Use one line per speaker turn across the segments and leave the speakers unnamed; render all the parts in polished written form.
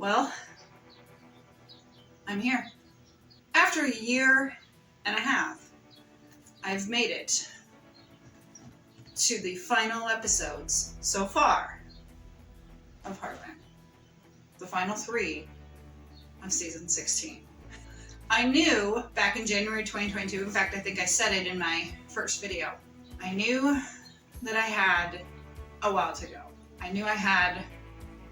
Well, I'm here. After a year and a half, I've made it to the final episodes so far of Heartland. The final 3 of season 16. I knew back in January 2022, in fact, I think I said it in my first video, I knew that I had a while to go. I knew I had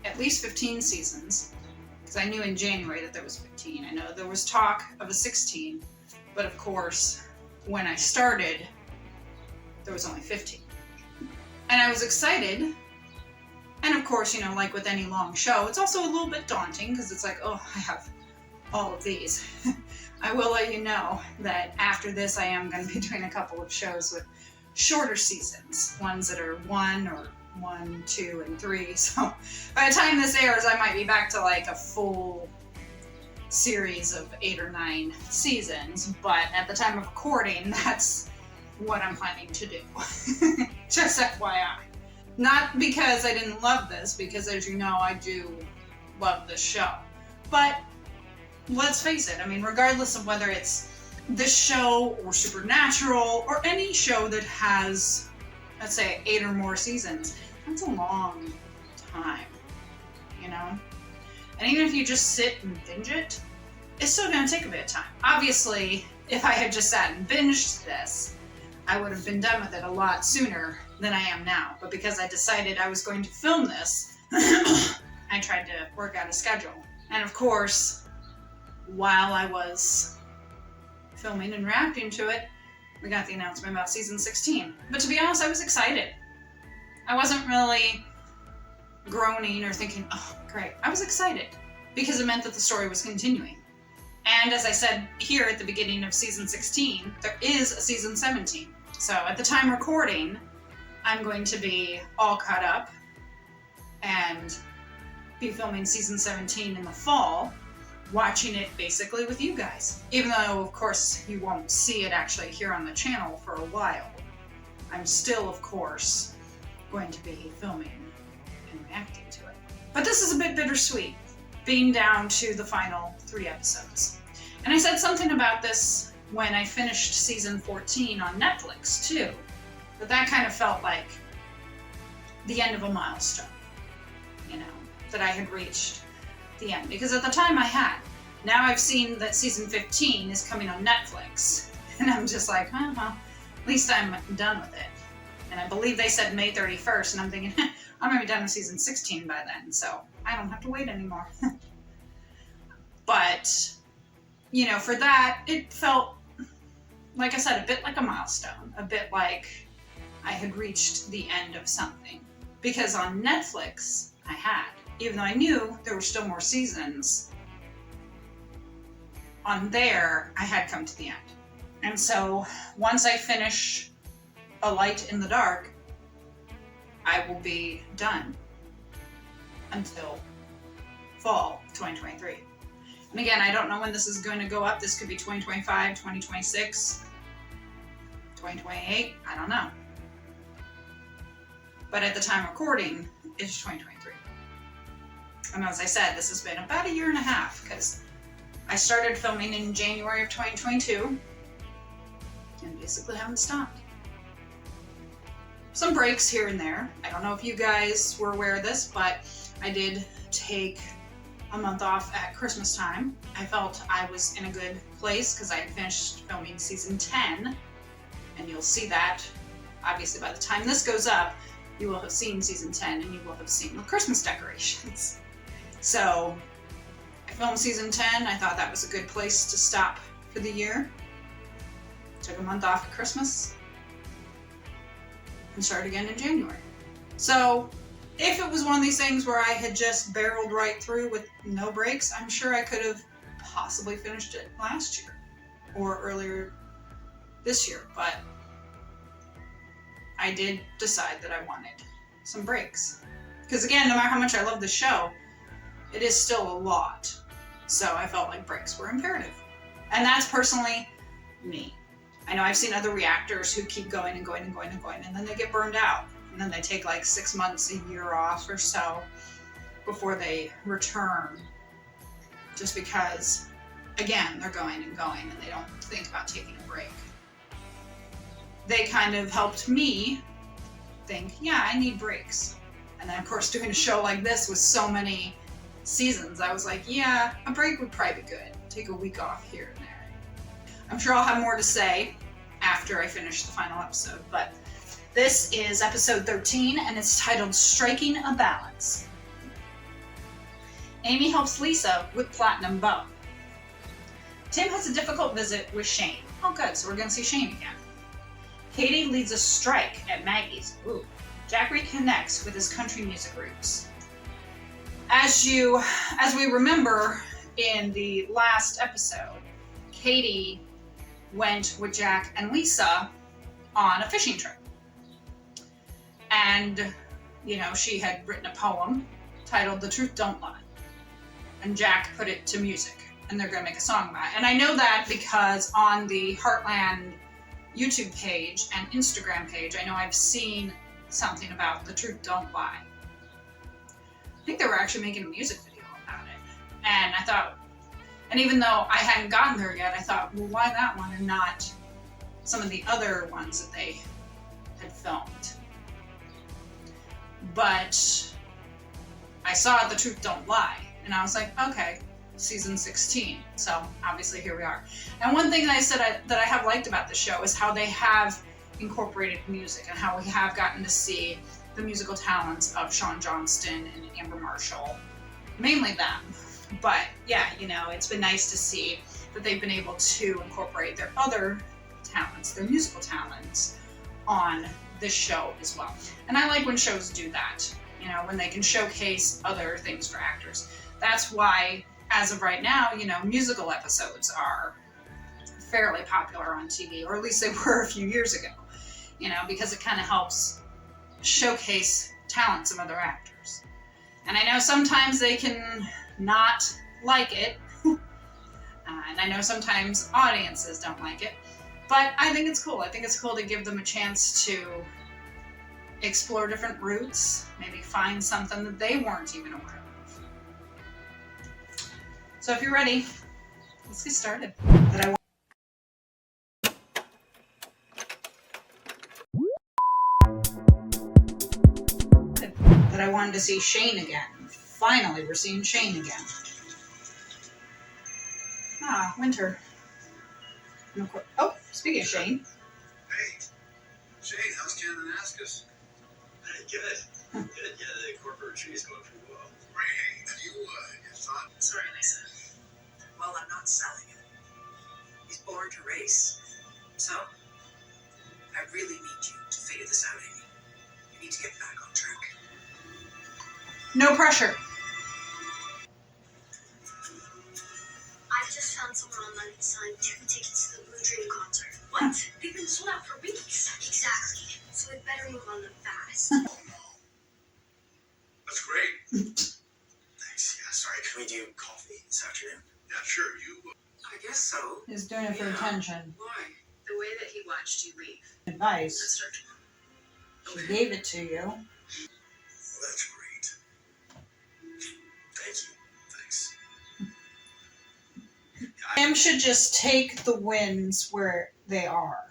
at least 15 seasons, because I knew in January that there was 15. I know there was talk of a 16, but of course, when I started, there was only 15. And I was excited. And of course, you know, like with any long show, it's also a little bit daunting because it's like, oh, I have all of these. I will let you know that after this, I am going to be doing a couple of shows with shorter seasons, ones that are 1, 2, and 3. So by the time this airs, I might be back to like a full series of 8 or 9 seasons. But at the time of recording, that's what I'm planning to do. Just FYI. Not because I didn't love this, because as you know, I do love this show. But let's face it, I mean, regardless of whether it's this show or Supernatural or any show that has, let's say, 8 or more seasons, that's a long time, you know? And even if you just sit and binge it, it's still gonna take a bit of time. Obviously, if I had just sat and binged this, I would have been done with it a lot sooner than I am now. But because I decided I was going to film this, I tried to work out a schedule. And of course, while I was filming and reacting to it, we got the announcement about season 16. But to be honest, I was excited. I wasn't really groaning or thinking, oh, great. I was excited because it meant that the story was continuing. And as I said here at the beginning of season 16, there is a season 17. So at the time recording, I'm going to be all caught up and be filming season 17 in the fall, watching it basically with you guys. Even though, of course, you won't see it actually here on the channel for a while. I'm still, of course, going to be filming and reacting to it. But this is a bit bittersweet, being down to the final 3 episodes. And I said something about this when I finished season 14 on Netflix, too. But that kind of felt like the end of a milestone, you know, that I had reached the end. Because at the time I had. Now I've seen that season 15 is coming on Netflix. And I'm just like, oh, well, at least I'm done with it. And I believe they said May 31st, and I'm thinking, I'm going to be done with season 16 by then, so I don't have to wait anymore. But, you know, for that, it felt, like I said, a bit like a milestone. A bit like I had reached the end of something. Because on Netflix, I had. Even though I knew there were still more seasons, on there, I had come to the end. And so, once I finish A Light in the Dark, I will be done until fall 2023. And again, I don't know when this is going to go up. This could be 2025, 2026, 2028, I don't know. But at the time recording, it's 2023. And as I said, this has been about a year and a half, because I started filming in January of 2022, and basically haven't stopped. Some breaks here and there. I don't know if you guys were aware of this, but I did take a month off at Christmas time. I felt I was in a good place because I had finished filming season 10, and you'll see that, obviously, by the time this goes up, you will have seen season 10 and you will have seen the Christmas decorations. So I filmed season 10. I thought that was a good place to stop for the year. Took a month off at Christmas and started again in January. So if it was one of these things where I had just barreled right through with no breaks, I'm sure I could have possibly finished it last year or earlier this year, but I did decide that I wanted some breaks. Because again, no matter how much I love the show, it is still a lot. So I felt like breaks were imperative. And that's personally me. I know I've seen other reactors who keep going and going and going and going, and then they get burned out. And then they take like 6 months, a year off or so before they return just because, again, they're going and going and they don't think about taking a break. They kind of helped me think, yeah, I need breaks. And then, of course, doing a show like this with so many seasons, I was like, yeah, a break would probably be good. Take a week off here and there. I'm sure I'll have more to say after I finish the final episode, but this is episode 13, and it's titled Striking a Balance. Amy helps Lisa with Platinum Bow. Tim has a difficult visit with Shane. Oh good, so we're going to see Shane again. Katie leads a strike at Maggie's. Ooh. Jack reconnects with his country music roots. As we remember in the last episode, Katie went with Jack and Lisa on a fishing trip. And, she had written a poem titled The Truth Don't Lie. And Jack put it to music. And they're going to make a song about it. And I know that because on the Heartland YouTube page and Instagram page, I know I've seen something about The Truth Don't Lie. I think they were actually making a music video about it. And I thought, and even though I hadn't gotten there yet, I thought, well, why that one and not some of the other ones that they had filmed? But I saw The Truth Don't Lie, and I was like, okay, season 16. So obviously here we are. And one thing that I said that I have liked about the show is how they have incorporated music and how we have gotten to see the musical talents of Sean Johnston and Amber Marshall, mainly them. But yeah, it's been nice to see that they've been able to incorporate their other talents, their musical talents, on this show as well. And I like when shows do that, when they can showcase other things for actors. That's why, as of right now, musical episodes are fairly popular on TV, or at least they were a few years ago, because it kind of helps showcase talents of other actors. And I know sometimes they can not like it, and I know sometimes audiences don't like it, but I think it's cool. I think it's cool to give them a chance to explore different routes, maybe find something that they weren't even aware of. So if you're ready, let's get started. That I wanted to see Shane again. Finally, we're seeing Shane again. Ah, winter. And of course, oh, speaking of Shane.
Hey, Shane, how's Kananaskis? Good. Good. Yeah, the corporate retreat is going pretty well. Great. Have you thought? Sorry, Lisa. Well, I'm not selling him. He's born to race. So, I really need you to figure this out, Amy. You need to get back on track.
No pressure.
I just found someone online who signed 2 tickets to the Blue Dream concert. What? They've been sold out for weeks. Exactly. So we better move on them fast.
Oh, no. That's great. Thanks. Yeah, sorry. Can we do coffee this afternoon? Yeah, sure. I guess so.
He's doing it for attention.
Why? The way that he watched you leave.
Advice.
Let's start tomorrow.
She gave it to you.
Well, that's great. Thank you. Thanks.
Tim should just take the wins where they are.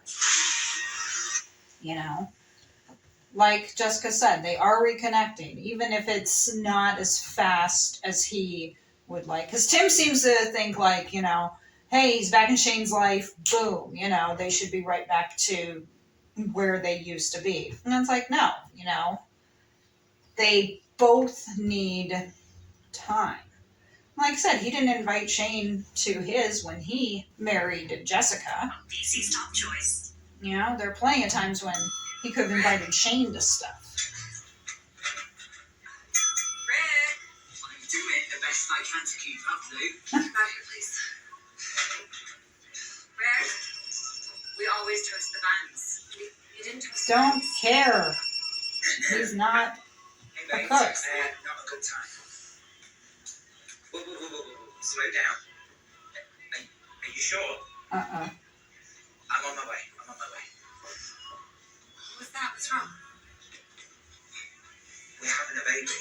Like Jessica said, they are reconnecting, even if it's not as fast as he would like. Because Tim seems to think like, hey, he's back in Shane's life, boom, they should be right back to where they used to be. And it's like, no, they both need time. Like I said, he didn't invite Shane to his when he married Jessica.
BC's top choice.
There are plenty of times when he could have invited Shane to stuff.
Rick!
I'm doing the best I can to keep up, Lou.
Come out here, please. Rick, we always toast the buns. You didn't toast the
Don't
buns.
care. He's not
Hey,
a
mate,
cook.
not a good time. Whoa. Slow down. Are you sure?
Uh-uh.
I'm on my way.
What's that? What's wrong?
We're having a baby.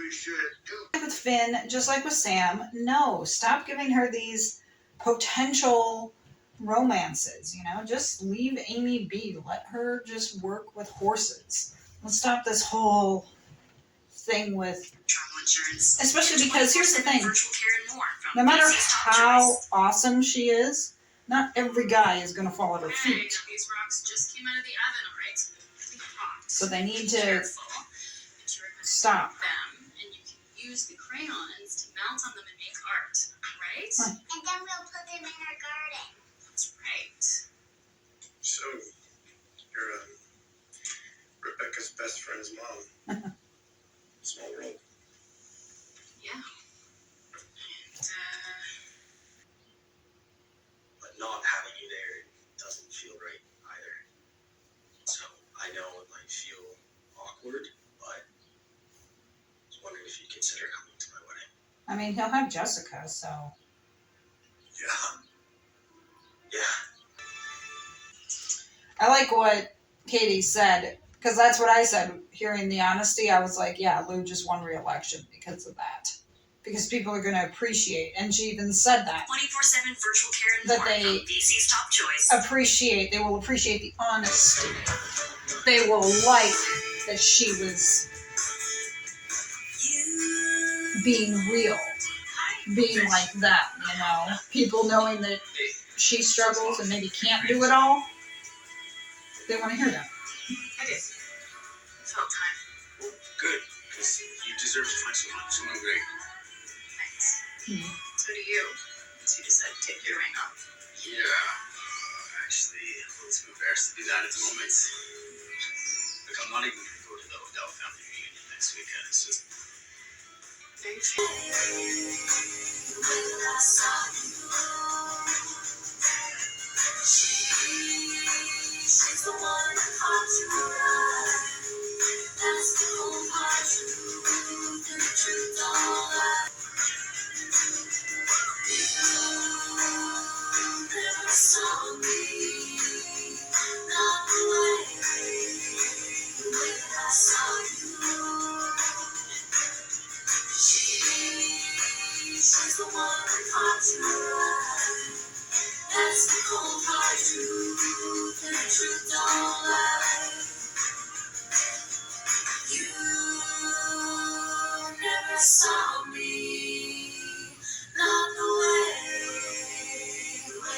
we should do.
Like with Finn, just like with Sam, no, stop giving her these potential romances, you know? Just leave Amy be. Let her just work with horses. Let's stop this whole thing with
Travel insurance.
especially because here's the thing.
Virtual care and more from
No matter
BC's top
how
choice.
awesome she is, not every guy is going to fall at her
Hey,
feet.
these rocks just came out of the oven, all right? They hot.
So they need to
Careful. But you're gonna
stop.
them, and you can use the crayons to mount on them and make art, right?
Huh.
And then we'll put them in our garden. That's right.
So, you're Rebecca's best friend's mom. Small world.
Yeah. And,
But not having you there doesn't feel right either. So, I know it might feel awkward, but I was wondering if you'd consider coming to my wedding.
I mean, he'll have Jessica, so.
Yeah. Yeah.
I like what Katie said, because that's what I said. Hearing the honesty, I was like, yeah, Lou just won re-election because of that. Because people are going to appreciate, and she even said that,
24/7 virtual care and
that
more
they
from BC's top choice.
they will appreciate the honesty. They will like that she was being real, being like that, you know? People knowing that she struggles and maybe can't do it all, they want to hear that.
I did. It's about time.
Well, good, because you deserve to find someone great.
Thanks.
Hmm.
So do you. So you decided to take your ring off.
Yeah. Actually, a little too embarrassed to do that at the moment. Look, I'm not even going to go to the Odell family reunion next weekend. It's just...
Thanks.
She's the one that caught you alive. That's the whole part truth, and the truth don't lie. You never saw me, not the way that I saw you. She's the one that caught you alive. That's the cold hard truth, and the truth don't lie. You never saw me, not the way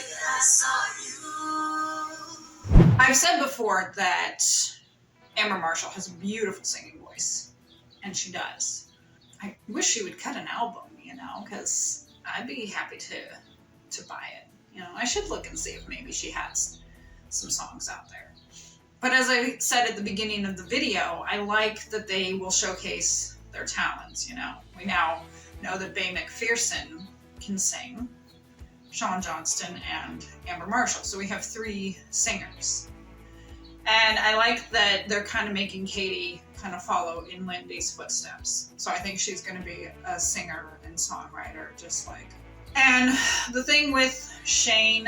that I saw you.
I've said before that Amber Marshall has a beautiful singing voice, and she does. I wish she would cut an album, you know, because I'd be happy to buy it. You know, I should look and see if maybe she has some songs out there. But as I said at the beginning of the video, I like that they will showcase their talents, you know. We now know that Bay McPherson can sing, Sean Johnston, and Amber Marshall. So we have 3 singers. And I like that they're kind of making Katie kind of follow in Lindy's footsteps. So I think she's going to be a singer and songwriter, just like. And the thing with Shane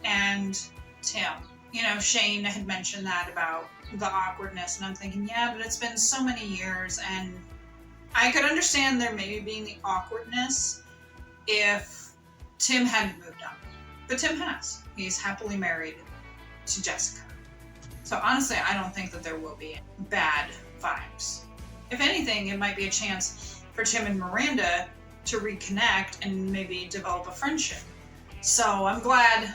and Tim, you know, Shane had mentioned that about the awkwardness, and I'm thinking, yeah, but it's been so many years, and I could understand there maybe being the awkwardness if Tim hadn't moved on. But Tim has. He's happily married to Jessica. So honestly, I don't think that there will be bad vibes. If anything, it might be a chance for Tim and Miranda to reconnect and maybe develop a friendship. So I'm glad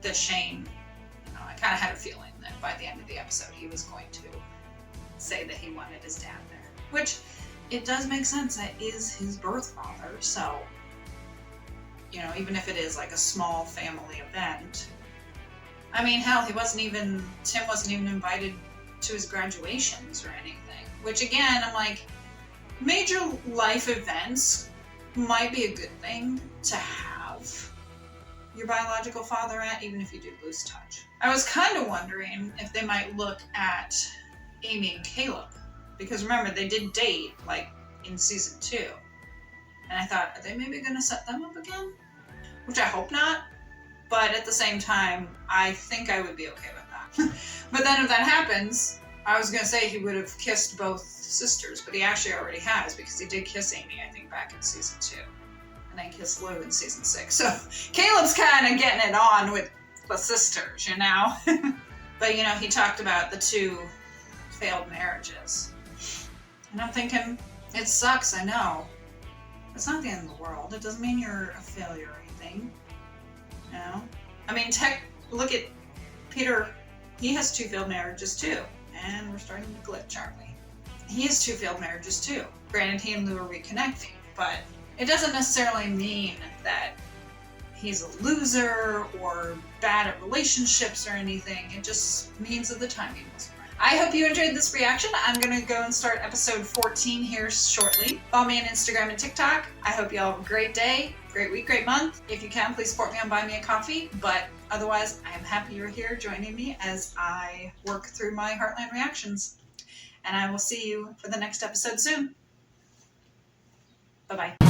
that Shane, you know, I kind of had a feeling that by the end of the episode he was going to say that he wanted his dad there. Which, it does make sense, that is his birth father, so, you know, even if it is like a small family event. I mean, hell, Tim wasn't even invited to his graduations or anything. Which again, I'm like, major life events might be a good thing to have your biological father at, even if you do lose touch. I was kind of wondering if they might look at Amy and Caleb, because remember, they did date, like, in season 2. And I thought, are they maybe going to set them up again? Which I hope not, but at the same time, I think I would be okay with that. But then if that happens, I was going to say he would have kissed both sisters, but he actually already has, because he did kiss Amy, I think, back in season 2. And then kissed Lou in season 6. So Caleb's kind of getting it on with the sisters, you know? But, you know, he talked about the 2 failed marriages. And I'm thinking, it sucks, I know. It's not the end of the world. It doesn't mean you're a failure or anything. You know? I mean, look at Peter. He has 2 failed marriages too. And we're starting to glitch, aren't we? He has 2 failed marriages too. Granted, he and Lou are reconnecting, but it doesn't necessarily mean that he's a loser or bad at relationships or anything. It just means that the timing was right. I hope you enjoyed this reaction. I'm going to go and start episode 14 here shortly. Follow me on Instagram and TikTok. I hope you all have a great day, great week, great month. If you can, please support me on Buy Me a Coffee. But otherwise, I am happy you're here joining me as I work through my Heartland reactions. And I will see you for the next episode soon. Bye-bye.